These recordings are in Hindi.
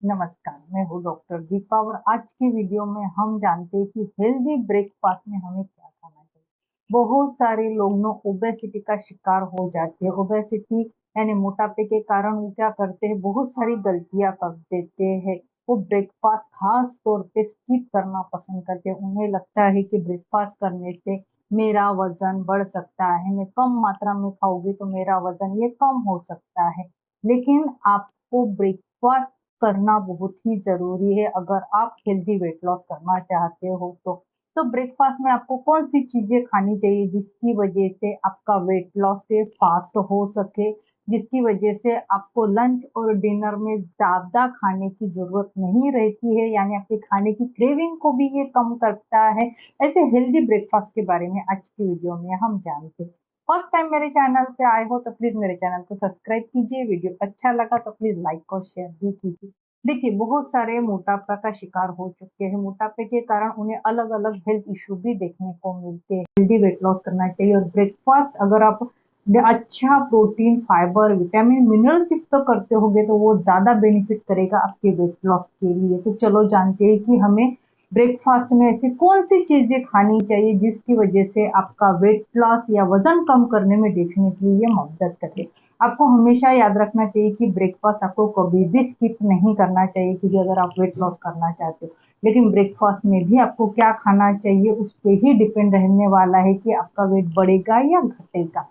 नमस्कार, मैं हूँ डॉक्टर दीपा और आज की वीडियो में हम जानते हैं कि हेल्दी ब्रेकफास्ट में हमें क्या खाना चाहिए। बहुत सारे लोग ना ओबेसिटी का शिकार हो जाते हैं। ओबेसिटी यानी मोटापे के कारण वो क्या करते हैं, बहुत सारी गलतियां कर देते हैं। वो ब्रेकफास्ट खास तौर पे स्किप करना पसंद करते हैं। उन्हें लगता है कि ब्रेकफास्ट करने से मेरा वजन बढ़ सकता है, मैं कम मात्रा में खाऊंगी तो मेरा वजन ये कम हो सकता है। लेकिन आपको ब्रेकफास्ट करना बहुत ही ज़रूरी है अगर आप हेल्दी वेट लॉस करना चाहते हो तो। तो ब्रेकफ़ास्ट में आपको कौन-सी चीज़ें खानी चाहिए जिसकी वज़ह से आपका वेट लॉस पे फ़ास्ट हो सके, जिसकी वज़ह से आपको लंच और डिनर में ज़्यादा खाने की ज़रूरत नहीं रहती है, यानी आपके खाने की क्रेविंग को भी ये कम करता है। ऐसे हेल्दी ब्रेकफ़ास्ट के बारे में आज की वीडियो में हम जानते हैं। फर्स्ट टाइम मेरे चैनल पे आए हो तो प्लीज़ मेरे चैनल को सब्सक्राइब कीजिए। वीडियो अच्छा लगा तो प्लीज़ लाइक और शेयर भी कीजिए। देखिए, बहुत सारे मोटापा का शिकार हो चुके हैं। मोटापे के कारण उन्हें अलग-अलग हेल्थ इश्यू भी देखने को मिलते हैं। हेल्दी वेट लॉस करना चाहिए और ब्रेकफ़ास्ट अगर आप अच्छा प्रोटीन, फाइबर, विटामिन, मिनरल्स युक्त करते होंगे तो वो ज़्यादा बेनिफिट करेगा आपके वेट लॉस के लिए। तो चलो जानते हैं कि हमें ब्रेकफ़ास्ट में ऐसी कौन-सी चीज़ें खानी चाहिए जिसकी वज़ह से आपका वेट लॉस या वज़न कम करने में डेफ़िनिटली ये मदद करे। आपको हमेशा याद रखना चाहिए कि ब्रेकफास्ट आपको कभी भी स्किप नहीं करना चाहिए, क्योंकि अगर आप वेट लॉस करना चाहते हो। लेकिन ब्रेकफास्ट में भी आपको क्या खाना चाहिए उस पे ही डिपेंड रहने वाला है कि आपका वेट बढ़ेगा या घटेगा।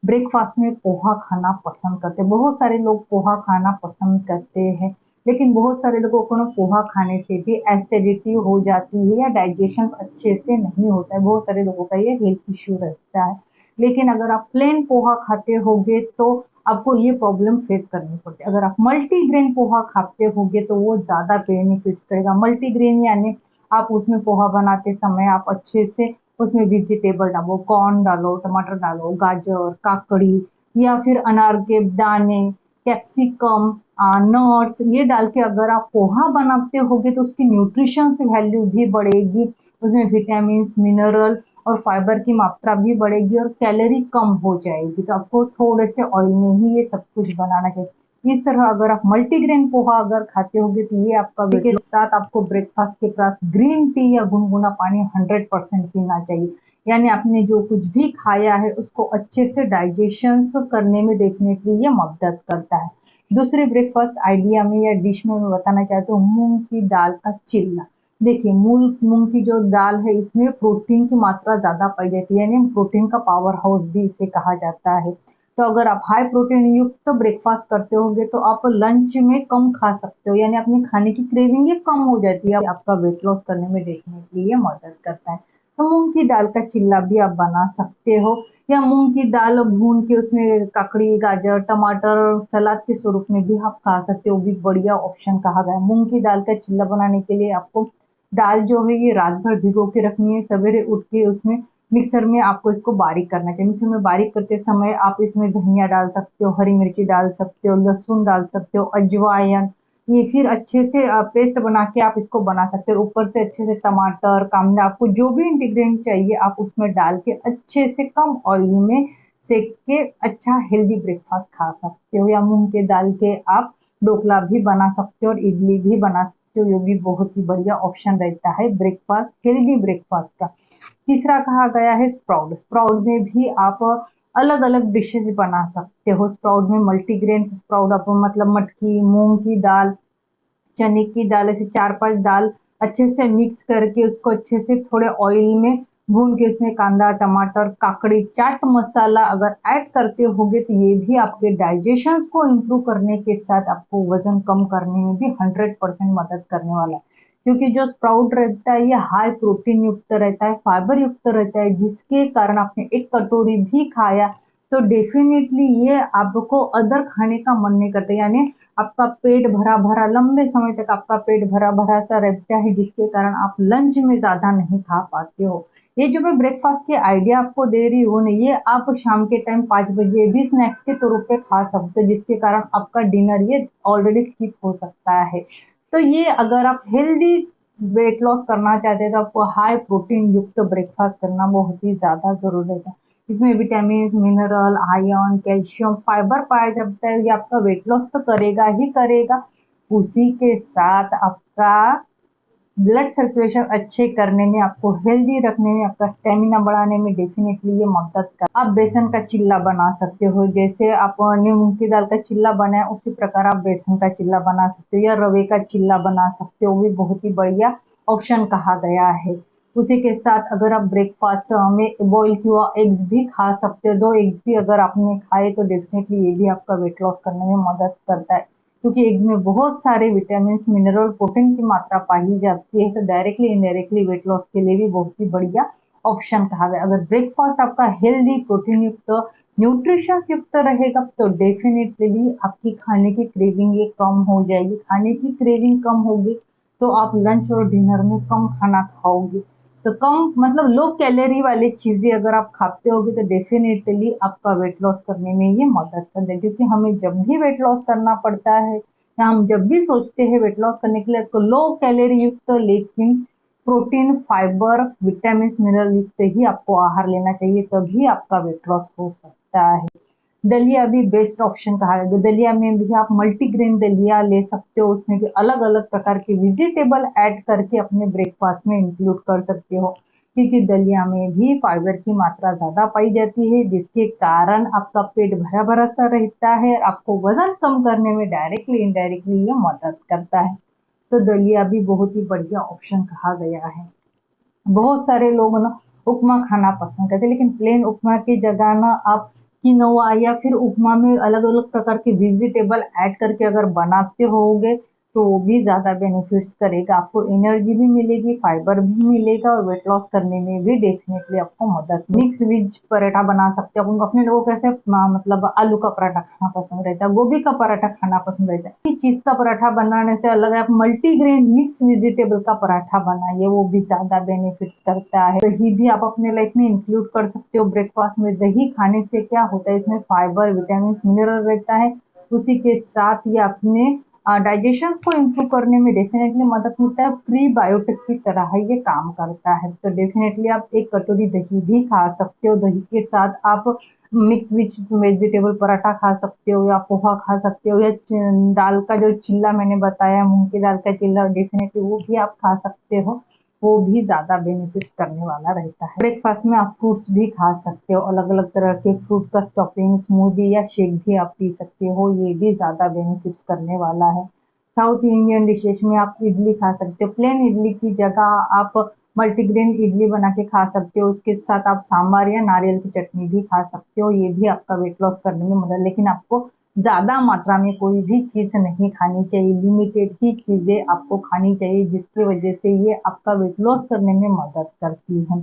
ब्रेकफास्ट में पोहा खाना पसंद करते हैं। बहुत सारे लोग पोहा खाना पसंद करते हैं, लेकिन बहुत सारे लोगों को ना पोहा खाने से भी एसिडिटी हो जाती है या डाइजेशन अच्छे से नहीं होता है। बहुत सारे लोगों का ये हेल्थ इश्यू रहता है। लेकिन अगर आप प्लेन पोहा खाते होगे तो आपको ये प्रॉब्लम फेस करनी पड़ती है। अगर आप मल्टीग्रेन पोहा खाते होगे तो वो ज़्यादा बेनिफिट्स करेगा। मल्टीग्रेन यानी आप उसमें पोहा बनाते समय आप अच्छे से उसमें वेजिटेबल डालो, कॉर्न डालो, टमाटर डालो, गाजर, काकड़ी या फिर अनार के दाने, कैप्सिकम, नट्स ये डाल के अगर आप पोहा बनाते होगे तो उसकी न्यूट्रिशंस वैल्यू भी बढ़ेगी। उसमें विटामिन्स, मिनरल और फाइबर की मात्रा भी बढ़ेगी और कैलोरी कम हो जाएगी। तो आपको थोड़े से ऑयल में ही ये सब कुछ बनाना चाहिए। इस तरह अगर आप मल्टीग्रेन पोहा अगर खाते होगे तो ये आपका वेट के साथ आपको ब्रेकफास्ट के पास ग्रीन टी या गुनगुना पानी 100% पीना चाहिए। यानी आपने जो कुछ भी खाया है उसको अच्छे से डाइजेशन करने में डेफिनेटली ये मदद करता है। दूसरे ब्रेकफास्ट आइडिया में या डिश में मैं बताना चाहती हूँ मूंग की दाल का चिल्ला। देखिए, मूल मूंग की जो दाल है इसमें प्रोटीन की मात्रा ज़्यादा पाई जाती है, यानी प्रोटीन का पावर हाउस भी इसे कहा जाता है। तो अगर आप हाई प्रोटीन युक्त ब्रेकफास्ट करते होंगे तो आप लंच में कम खा सकते हो, यानी अपने खाने की क्रेविंग ये कम हो जाती है। आपका वेट लॉस करने में डेफिनेटली ये मदद करता है। तो मूंग की दाल का चिल्ला भी आप बना सकते हो या मूंग की दाल भून के उसमें काकड़ी, गाजर, टमाटर सलाद के स्वरूप में भी आप खा सकते हो। भी बढ़िया ऑप्शन कहा गया है। मूंग की दाल का चिल्ला बनाने के लिए आपको दाल जो है ये रात भर भिगो के रखनी है। सवेरे उठ के उसमें मिक्सर में आपको इसको बारीक करना चाहिए। मिक्सर में बारीक करते समय आप इसमें धनिया डाल सकते हो, हरी मिर्ची डाल सकते हो, लहसुन डाल सकते हो, अजवाइन, ये फिर अच्छे से पेस्ट बना के आप इसको बना सकते हो। ऊपर से अच्छे से टमाटर, कांदा, आपको जो भी इंग्रेडिएंट चाहिए आप उसमें डाल के अच्छे से कम ऑयल में सेक के अच्छा हेल्दी ब्रेकफास्ट खा सकते हो। या मूंग के दाल के आप ढोकला भी बना सकते हो और इडली भी बना सकते हो। ये भी बहुत ही बढ़िया ऑप्शन रहता है ब्रेकफास्ट, हेल्दी ब्रेकफास्ट का। तीसरा कहा गया है स्प्राउट। स्प्राउट में भी आप अलग-अलग डिशेज़ बना सकते हो। स्प्राउट में मल्टीग्रेन स्प्राउट आप मतलब मटकी, मूँग की दाल, चने की दाल, ऐसे 4-5 दाल अच्छे से मिक्स करके उसको अच्छे से थोड़े ऑयल में भून के उसमें कांदा, टमाटर, काकड़ी, चाट मसाला अगर ऐड करते होगे तो ये भी आपके डाइजेशंस को इम्प्रूव करने के साथ आपको वज़न कम करने में भी 100% मदद करने वाला है। क्योंकि जो स्प्राउट रहता है ये हाई प्रोटीन युक्त रहता है, फाइबर युक्त रहता है, जिसके कारण आपने एक कटोरी भी खाया तो डेफ़िनेटली ये आपको अदर खाने का मन नहीं करता, यानी आपका पेट भरा-भरा लंबे समय तक आपका पेट भरा-भरा सा रहता है, जिसके कारण आप लंच में ज़्यादा नहीं खा पाते हो। ये जो मैं ब्रेकफ़ास्ट के आइडिया आपको दे रही हूँ ना, ये आप शाम के टाइम 5 बजे भी स्नैक्स के तौर पे खा सकते हो, जिसके कारण आपका डिनर ये ऑलरेडी स्किप हो सकता है। तो ये अगर आप हेल्दी वेट लॉस करना चाहते हैं तो आपको हाई प्रोटीन युक्त ब्रेकफ़ास्ट करना बहुत ही ज़्यादा ज़रूरी है। इसमें vitamins, mineral, iron, calcium, fibre पाया जाता है। ये आपका वेट लॉस तो करेगा ही करेगा, उसी के साथ आपका ब्लड सर्कुलेशन अच्छे करने में, आपको हेल्दी रखने में, आपका स्टेमिना बढ़ाने में डेफिनेटली ये मदद कर। आप बेसन का चिल्ला बना सकते हो, जैसे आपने मूंग की दाल का चिल्ला बनाया उसी प्रकार आप बेसन का चिल्ला बना सकते हो, या रवे का चिल्ला बना सकते हो, वो भी बहुत ही बढ़िया ऑप्शन कहा गया है। उसी के साथ अगर आप ब्रेकफास्ट में बॉईल किया एग्स भी खा सकते हो, 2 एग्स भी अगर आपने खाए तो डेफिनेटली ये भी आपका वेट लॉस करने में मदद करता है, क्योंकि एग में बहुत सारे विटामिन, मिनरल, प्रोटीन की मात्रा पाई जाती है, तो डायरेक्टली इनडायरेक्टली वेट लॉस के लिए भी बहुत ही बढ़िया ऑप्शन कहा गया। अगर ब्रेकफास्ट आपका हेल्दी, प्रोटीन युक्त, न्यूट्रिशंस युक्त रहेगा तो डेफिनेटली आपकी खाने की क्रेविंग ये कम हो जाएगी। खाने की क्रेविंग कम होगी तो आप लंच और डिनर में कम खाना खाओगे, तो कम मतलब लो कैलोरी वाली चीजें अगर आप खाते होगे तो डेफिनेटली आपका वेट लॉस करने में ये मदद कर देगी। क्योंकि हमें जब भी वेट लॉस करना पड़ता है या हम जब भी सोचते हैं वेट लॉस करने के लिए, तो लो कैलोरी युक्त लेकिन प्रोटीन, फाइबर, विटामिन, मिनरल युक्त ही आपको आहार लेना चाहिए, तभी आपका वेट लॉस हो सकता है। दलिया भी बेस्ट ऑप्शन कहा गया। दलिया में भी आप मल्टीग्रेन दलिया ले सकते हो, उसमें भी अलग अलग प्रकार के वेजिटेबल ऐड करके अपने ब्रेकफास्ट में इंक्लूड कर सकते हो, क्योंकि दलिया में भी फाइबर की मात्रा ज्यादा पाई जाती है, जिसके कारण आपका पेट भरा भरा सा रहता है, आपको वजन कम करने में डायरेक्टली इनडायरेक्टली ये मदद करता है। तो दलिया भी बहुत ही बढ़िया ऑप्शन कहा गया है। बहुत सारे लोग ना उपमा खाना पसंद करते हैं, लेकिन प्लेन उपमा की जगह ना आप किनोआ या फिर उपमा में अलग अलग प्रकार के वेजिटेबल ऐड करके अगर बनाते होगे तो वो भी ज्यादा बेनिफिट्स करेगा, आपको एनर्जी भी मिलेगी, फाइबर भी मिलेगा, और वेट लॉस करने में भी डेफिनेटली आपको मदद। मिक्स वेज पराठा बना सकते हो, अपने लोगों को कैसे मतलब आलू का पराठा खाना पसंद रहता है, गोभी का पराठा खाना पसंद रहता है, चीज का पराठा बनाने से अलग है आप मल्टीग्रेन मिक्स वेजिटेबल का पराठा बनाइए, वो भी ज्यादा बेनिफिट्स करता है। दही भी आप अपने लाइफ में इंक्लूड कर सकते हो ब्रेकफास्ट में। दही खाने से क्या होता है, इसमें फाइबर, विटामिन, मिनरल रहता है, उसी के साथ ये अपने डाइजेशन को इम्प्रूव करने में डेफिनेटली मदद मिलता है, प्रीबायोटिक की तरह ये काम करता है। तो डेफिनेटली आप एक कटोरी दही भी खा सकते हो, दही के साथ आप मिक्स वेजिटेबल पराठा खा सकते हो, या पोहा खा सकते हो, या दाल का जो चिल्ला मैंने बताया, मूंग की दाल का चिल्ला, डेफिनेटली वो भी आप खा सकते हो, वो भी ज्यादा बेनिफिट करने वाला रहता है। ब्रेकफास्ट में आप फ्रूट्स भी खा सकते हो, अलग अलग तरह के फ्रूट का स्टफिंग, स्मूदी या शेक भी आप पी सकते हो, ये भी ज्यादा बेनिफिट्स करने वाला है। साउथ इंडियन डिशेज में आप इडली खा सकते हो, प्लेन इडली की जगह आप मल्टीग्रेन इडली बना के खा सकते हो, उसके साथ आप सांभर या नारियल की चटनी भी खा सकते हो, ये भी आपका वेट लॉस करने में मदद। लेकिन आपको ज्यादा मात्रा में कोई भी चीज नहीं खानी चाहिए, लिमिटेड ही चीजें आपको खानी चाहिए, जिसकी वजह से ये आपका वेट लॉस करने में मदद करती है।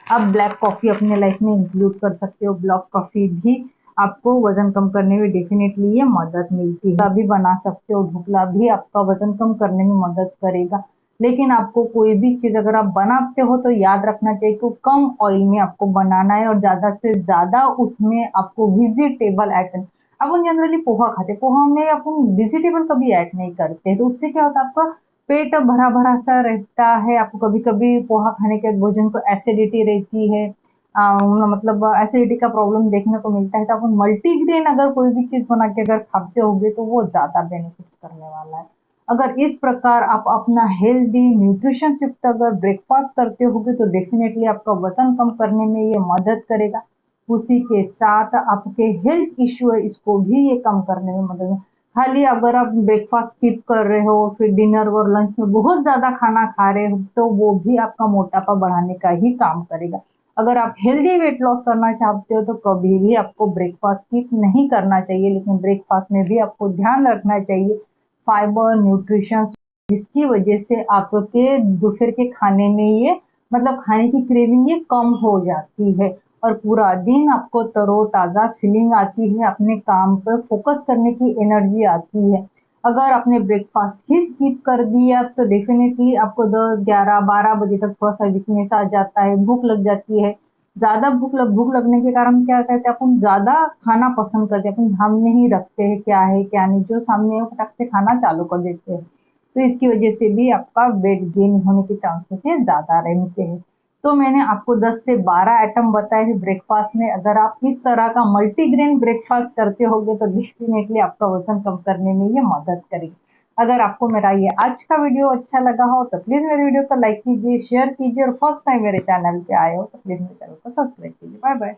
आप ब्लैक कॉफी अपने लाइफ में इंक्लूड कर सकते हो, ब्लैक कॉफी भी आपको वजन कम करने में डेफिनेटली ये मदद मिलती है। भी बना सकते हो, ढोकला भी आपका वजन कम करने में मदद करेगा। लेकिन आपको कोई भी चीज अगर आप बनाते हो तो याद रखना चाहिए कि कम ऑयल में आपको बनाना है, और ज्यादा से ज्यादा उसमें आपको वेजिटेबल ऐड करना। अपन जनरली पोहा खाते, पोहा में अपन वेजिटेबल कभी ऐड नहीं करते, तो उससे क्या होता है, आपका पेट भरा भरा सा रहता है। आपको कभी कभी पोहा खाने के बाद भोजन को एसिडिटी रहती है, मतलब एसिडिटी का प्रॉब्लम देखने को मिलता है। तो अपन मल्टीग्रेन अगर कोई भी चीज बना के अगर खाते होंगे तो वो ज्यादा बेनिफिट्स करने वाला है। अगर इस प्रकार आप अपना हेल्दी, न्यूट्रिशन युक्त अगर ब्रेकफास्ट करते होगे तो डेफिनेटली आपका वजन कम करने में ये मदद करेगा। उसी के साथ आपके हेल्थ इश्यू है इसको भी ये कम करने में मदद। खाली अगर आप ब्रेकफास्ट स्किप कर रहे हो, फिर डिनर और लंच में बहुत ज्यादा खाना खा रहे हो, तो वो भी आपका मोटापा बढ़ाने का ही काम करेगा। अगर आप हेल्दी वेट लॉस करना चाहते हो तो कभी भी आपको ब्रेकफास्ट स्किप नहीं करना चाहिए, लेकिन ब्रेकफास्ट में भी आपको ध्यान रखना चाहिए फाइबर, न्यूट्रिशन, जिसकी वजह से आपके दोपहर के खाने में ये मतलब खाने की क्रेविंग ये कम हो जाती है, और पूरा दिन आपको तरोताजा फीलिंग आती है, अपने काम पर फोकस करने की एनर्जी आती है। अगर आपने ब्रेकफास्ट ही स्किप कर दिया तो डेफिनेटली आपको 10, 11, 12 बजे तक थोड़ा सा वीकनेस आ जाता है, भूख लग जाती है। ज्यादा भूख लगने के कारण क्या कहते हैं, अपन ज्यादा खाना पसंद करते हैं, अपन ध्यान नहीं रखते हैं क्या है क्या नहीं, जो सामने है फटक से खाना चालू कर देते हैं, तो इसकी वजह से भी आपका वेट गेन होने के चांसेस ज्यादा रहते हैं। तो मैंने आपको 10 से 12 आइटम बताए हैं ब्रेकफास्ट में, अगर आप इस तरह का मल्टीग्रेन ब्रेकफास्ट करते होगे तो डेफिनेटली आपका वजन कम करने में ये मदद करेगी। अगर आपको मेरा ये आज का वीडियो अच्छा लगा हो तो प्लीज मेरे वीडियो को लाइक कीजिए, शेयर कीजिए और फर्स्ट टाइम मेरे चैनल पे आए हो तो प्लीज मेरे चैनल को सब्सक्राइब कीजिए। Bye bye.